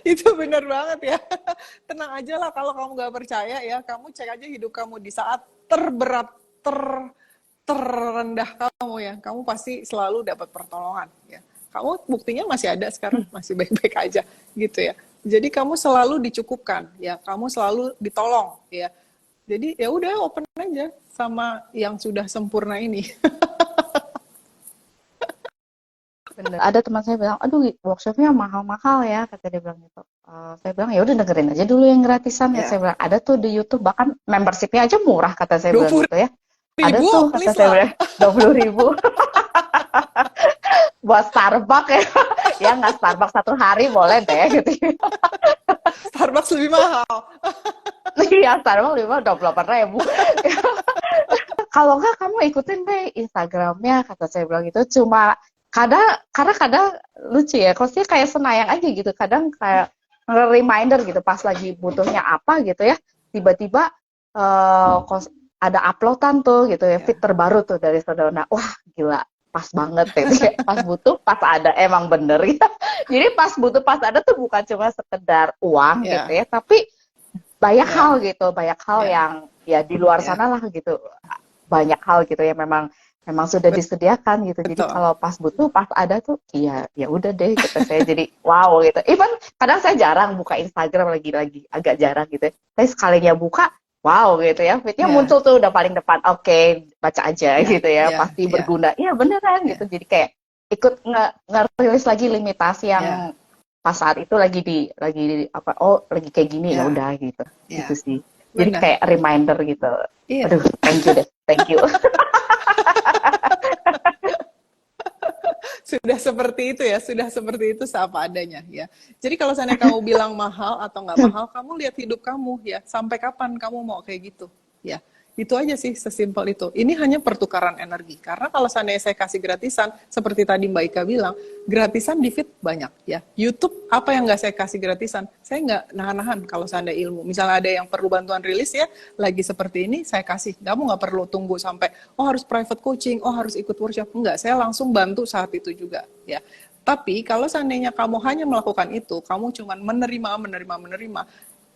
Itu benar banget ya. Tenang aja lah kalau kamu nggak percaya ya. Kamu cek aja hidup kamu di saat terberat, terendah kamu ya. Kamu pasti selalu dapat pertolongan ya. Kamu buktinya masih ada sekarang, masih baik-baik aja gitu ya. Jadi kamu selalu dicukupkan ya. Kamu selalu ditolong ya. Jadi ya udah open aja sama yang sudah sempurna ini. bener. Ada teman saya bilang, aduh workshopnya mahal-mahal ya, kata dia bilang gitu. Saya bilang, ya udah dengerin aja dulu yang gratisan. Ya, Ya, saya bilang, ada tuh di YouTube, bahkan membershipnya aja murah, kata saya dua bilang puluh gitu ya. Ada ribu, tuh, kata please saya lah. bilang, 20.000 buat Starbucks ya. Ya nggak Starbucks satu hari boleh deh gitu. Starbucks lebih mahal. Iya, Starbucks 28.000. Kalau nggak kamu ikutin deh Instagramnya, kata saya bilang gitu. Cuma karena kadang lucu ya, kosnya kayak senayang aja gitu. Kadang kayak reminder gitu pas lagi butuhnya apa gitu ya, tiba-tiba ada uploadan tuh gitu ya, Ya, fit terbaru tuh dari Sedona. Wah gila, pas banget gitu ya. Pas butuh pas ada, emang bener gitu. Jadi pas butuh pas ada tuh bukan cuma sekedar uang gitu ya, ya, tapi banyak hal ya, gitu, banyak hal ya, yang ya di luar ya, sana lah gitu, banyak hal gitu ya, memang memang sudah disediakan gitu. Jadi betul. kalau pas butuh, pas ada tuh, iya ya udah deh kata saya, jadi wow gitu. Even kadang saya jarang buka Instagram, lagi agak jarang gitu ya. Tapi sekalinya buka, wow gitu ya, feednya Ya, muncul tuh udah paling depan. Oke, baca aja ya, gitu ya, ya, pasti ya, berguna. Iya beneran gitu. ya, Jadi kayak ikut ngerilis lagi limitasi yang ya, pas saat itu lagi apa, oh lagi kayak gini ya ya, udah gitu. Gitu ya, sih. Jadi benar. kayak reminder gitu. Iya. Aduh, thank you deh. Thank you. Sudah seperti itu ya, sudah seperti itu seapa adanya ya. Jadi kalau seandainya kamu bilang mahal atau nggak mahal, kamu lihat hidup kamu ya, sampai kapan kamu mau kayak gitu ya. Itu aja sih, sesimpel itu. Ini hanya pertukaran energi. Karena kalau seandainya saya kasih gratisan, seperti tadi Mbak Ika bilang, gratisan di feed banyak ya. YouTube, apa yang nggak saya kasih gratisan? Saya nggak nahan-nahan kalau seandainya ilmu. Misalnya ada yang perlu bantuan rilis ya, lagi seperti ini, saya kasih. Kamu nggak perlu tunggu sampai, oh harus private coaching, oh harus ikut workshop. Enggak, saya langsung bantu saat itu juga ya. Tapi kalau seandainya kamu hanya melakukan itu, kamu cuma menerima,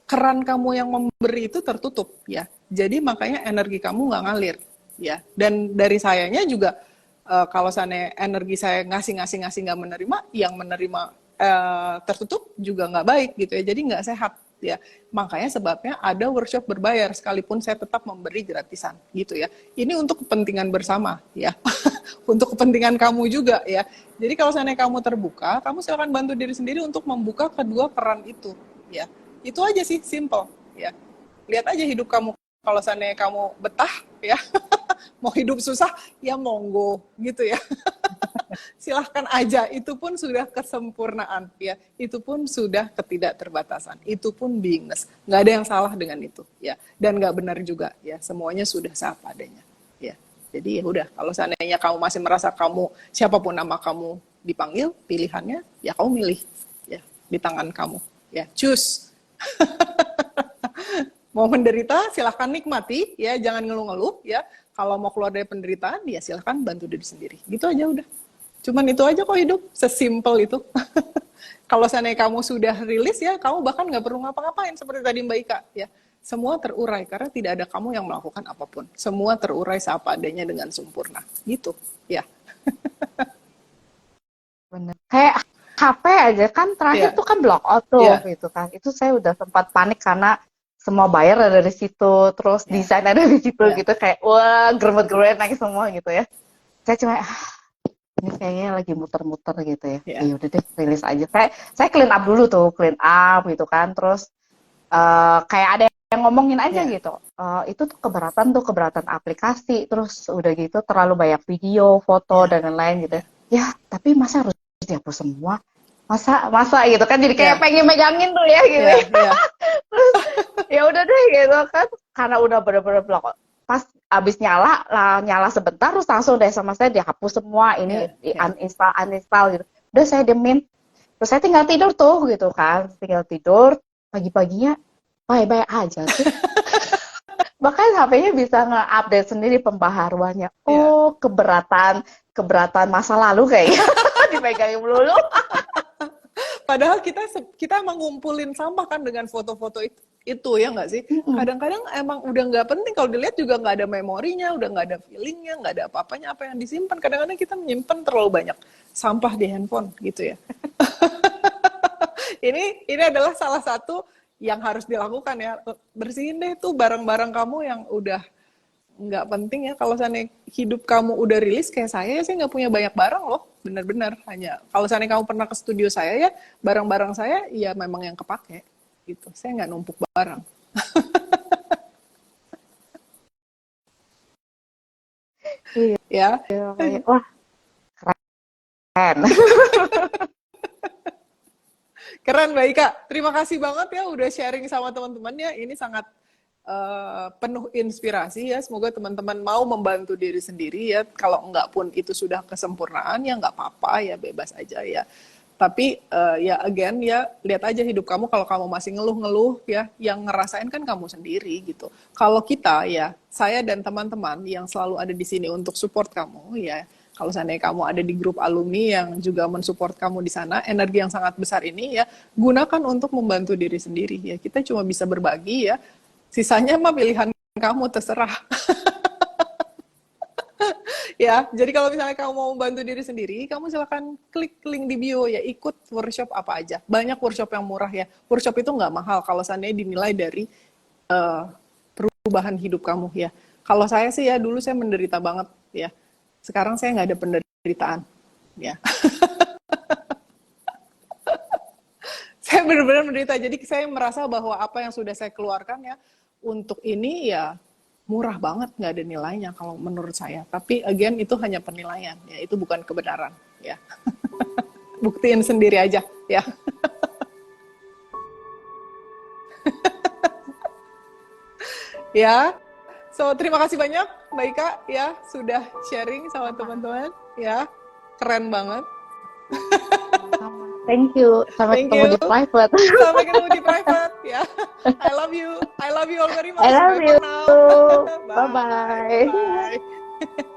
keran kamu yang memberi itu tertutup ya. Jadi makanya energi kamu nggak ngalir ya. Dan dari sayanya juga kalau seandainya energi saya ngasih nggak menerima, yang menerima tertutup juga nggak baik gitu ya. Jadi nggak sehat ya. Makanya sebabnya ada workshop berbayar sekalipun saya tetap memberi gratisan gitu ya. Ini untuk kepentingan bersama ya. Untuk kepentingan kamu juga ya. Jadi kalau seandainya kamu terbuka, kamu silakan bantu diri sendiri untuk membuka kedua peran itu ya. Itu aja sih, simple ya. Lihat aja hidup kamu, kalau seandainya kamu betah ya, mau hidup susah ya monggo gitu ya. Silahkan aja, itu pun sudah kesempurnaan ya, itu pun sudah ketidakterbatasan, itu pun beingness, nggak ada yang salah dengan itu ya, dan nggak benar juga ya, semuanya sudah seapa adanya ya. Jadi ya udah, kalau seandainya kamu masih merasa kamu, siapapun nama kamu dipanggil, pilihannya ya kamu milih ya, di tangan kamu ya, choose. Mau menderita silahkan nikmati ya, jangan ngeluh-ngeluh ya. Kalau mau keluar dari penderitaan ya silahkan bantu diri sendiri, gitu aja udah. Cuman itu aja kok hidup, sesimpel itu. Kalau seandainya kamu sudah rilis ya, kamu bahkan nggak perlu ngapa-ngapain seperti tadi Mbak Ika ya. Semua terurai karena tidak ada kamu yang melakukan apapun. Semua terurai seapa adanya dengan sempurna. Gitu ya. Bener. Kayak HP aja kan terakhir Ya, tuh kan block out tuh ya, gitu kan. Itu saya udah sempat panik karena semua bayar ada di situ, terus ya, desain ada di situ ya, gitu, kayak wah gerbet-gerbet naik semua gitu ya. Saya cuma ini kayaknya lagi muter-muter gitu ya. ya, Udah deh rilis aja. Saya clean up dulu tuh, clean up gitu kan. Terus kayak ada yang ngomongin aja ya. gitu. Itu tuh keberatan aplikasi. Terus udah gitu terlalu banyak video, foto Ya, dan lain-lain gitu. ya, Ya, tapi masa harus dihapus semua? Masa gitu kan, jadi kayak ya, pengen megangin tuh ya gitu. ya, ya, Ya udah deh gitu kan, karena udah bener-bener blok. Pas abis nyala lah, nyala sebentar terus langsung deh sama saya dihapus semua, ini ya, di ya. uninstall gitu. Udah saya demin, terus saya tinggal tidur tuh gitu kan, tinggal tidur. Pagi-paginya baik-baik aja tuh, bahkan HP-nya bisa nge-update sendiri pembaharuannya. Ya. Oh, keberatan keberatan masa lalu kayaknya dipegangin melulu. Padahal kita kita emang ngumpulin sampah kan dengan foto-foto itu ya nggak sih? Mm-mm. Kadang-kadang emang udah nggak penting, kalau dilihat juga nggak ada memorinya, udah nggak ada feelingnya, nggak ada apa-apanya, apa yang disimpan. Kadang-kadang kita menyimpan terlalu banyak sampah di handphone gitu ya. Ini adalah salah satu yang harus dilakukan ya. Bersihin deh tuh barang-barang kamu yang udah nggak penting ya. Kalau seandainya hidup kamu udah rilis kayak saya nggak punya banyak barang loh, benar-benar. Hanya kalau seandainya kamu pernah ke studio saya ya, barang-barang saya ya memang yang kepake gitu. Saya nggak numpuk barang. Iya, Ya, kayak wah keren. keren Mbak Ika. Terima kasih banget ya udah sharing sama teman-temannya. Ini sangat penuh inspirasi ya. Semoga teman-teman mau membantu diri sendiri ya. Kalau enggak pun itu sudah kesempurnaan ya nggak apa-apa ya, bebas aja ya. Tapi ya again ya, lihat aja hidup kamu, kalau kamu masih ngeluh-ngeluh ya, yang ngerasain kan kamu sendiri gitu. Kalau kita ya, saya dan teman-teman yang selalu ada di sini untuk support kamu ya. Kalau seandainya kamu ada di grup alumni yang juga mensupport kamu di sana, energi yang sangat besar ini ya, gunakan untuk membantu diri sendiri ya. Kita cuma bisa berbagi ya. Sisanya mah pilihan kamu, terserah. Ya, jadi kalau misalnya kamu mau membantu diri sendiri, kamu silakan klik link di bio ya, ikut workshop apa aja. Banyak workshop yang murah ya. Workshop itu nggak mahal kalau seandainya dinilai dari perubahan hidup kamu ya. Kalau saya sih ya, dulu saya menderita banget ya. Sekarang saya nggak ada penderitaan ya. Saya benar-benar menderita. Jadi saya merasa bahwa apa yang sudah saya keluarkan ya untuk ini ya murah banget, nggak ada nilainya kalau menurut saya. Tapi again itu hanya penilaian ya, itu bukan kebenaran ya. Buktiin sendiri aja ya. Ya. So terima kasih banyak Mbak Ika ya sudah sharing sama teman-teman ya. Keren banget. Thank you. Sampai Thank ketemu you. di private. Sampai ketemu di private ya. I love you. I love you all very much. I love Bye you. for now. Bye bye. Bye.